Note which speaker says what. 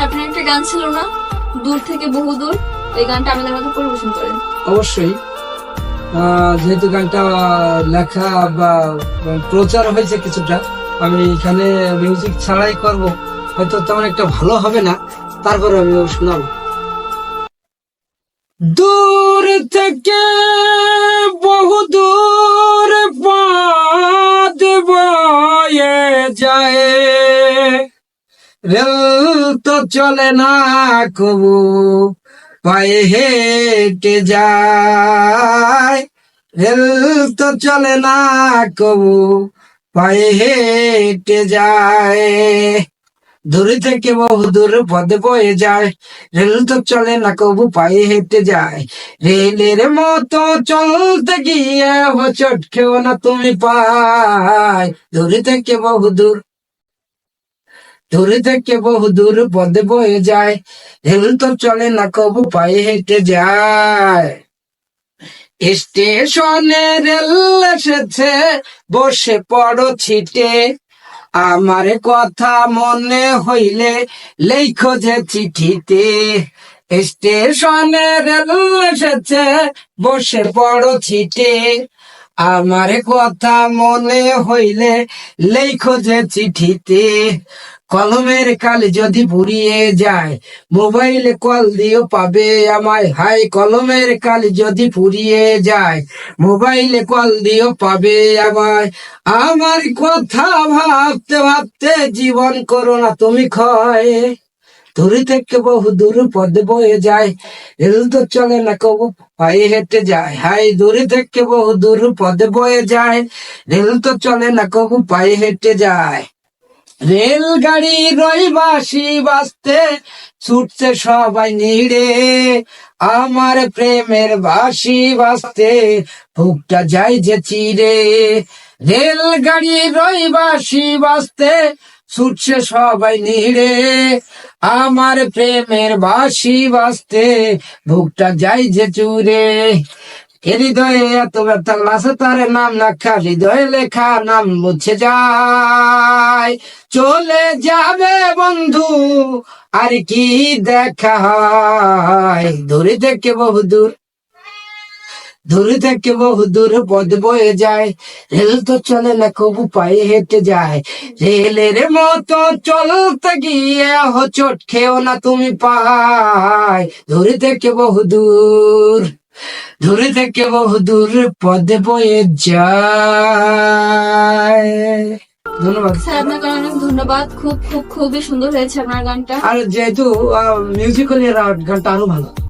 Speaker 1: আপনার একটা গান ছিল না, দূর থেকে বহু দূর, এই গানটা আমাদের মধ্যে পরিবেশন করেন।
Speaker 2: অবশ্যই। যেহেতু গানটা লেখা বা প্রচার হয়েছে কিছুটা, আমি এখানে মিউজিক ছাড়াই করব, হয়তো তেমন একটা ভালো হবে না, তারপরে আমি শোনাবো। দূর থেকে বহু দূর পথ বয়ে যায়, রেল তো চলে না কবু, পায়ে হেঁটে যায়। রেল তো চলে না কবু, পায়ে হেঁটে যায়। দূর থেকে বহু দূর পথ বয়ে যায়, রেল তো চলে না কবু, পায়ে হেঁটে যায়। রেলের মতো চলতে গিয়ে হোঁচট খেও না তুমি পায়। দূর থেকে বহু দূর, দূর থেকে বহু দূর পথ বয়ে যায়, রেল তো চলে না কবু, পায়ে হেঁটে যায়। স্টেশনে রেল এসেছে, বসে পড়ো ছিটে, আমার কথা মনে হইলে লেখো যে চিঠিতে। স্টেশনে রেল এসেছে, বসে পড়ো ছিটে, আমার কথা মনে হইলে লেখো যে চিঠিতে। কলমের কালি যদি ফুরিয়ে যায়, মোবাইলে কল দিও পাবে আমায়। হাই কলমের কালি যদি ফুরিয়ে যায়, মোবাইলে কল দিও পাবে আমায়। আমার কথা ভাবতে ভাবতে জীবন করো না তুমি ক্ষয়। দূর থেকে বহু দূর পথ বয়ে যায়, রেল তো চলে না কবু, পায়ে হেঁটে যায়। হাই দূর থেকে বহু দূর পথ বয়ে যায়, রেল তো চলে না কবু, পায়ে হেঁটে যায়। রেলগাড়ির ওই বাঁশি বাজতে ছুটছে সবাই নিড়ে, আমার প্রেমের বাঁশি বাজতে বুকটা যায় যে চিরে। রেলগাড়ির ওই বাঁশি বাজতে ছুটছে সবাই নিড়ে, আমার প্রেমের বাঁশি বাজতে বুকটা যায় যে চুরে। হৃদয়ে এত ব্যথা লাসে তার নাম লেখা, হৃদয়ে লেখা নাম মুছে যায়। চলে যাবে বন্ধু আর কি দেখা হয়। দূর থেকে বহু দূর, দূর থেকে বহু দূর পথ বয়ে যায়, রেল তো চলে না কবু, পায়ে হেঁটে যায়। রেলের মতো চলতে গিয়ে হোঁচট খেও না তুমি পায়। দূর থেকে বহু দূর, দূর থেকে বহু দূর পথ বয়ে যায়। ধন্যবাদ
Speaker 1: স্যার, আপনাকে অনেক ধন্যবাদ। খুব খুব খুবই সুন্দর হয়েছে আপনার গানটা।
Speaker 2: আর যেহেতু মিউজিক্যালি গানটা আরো ভালো।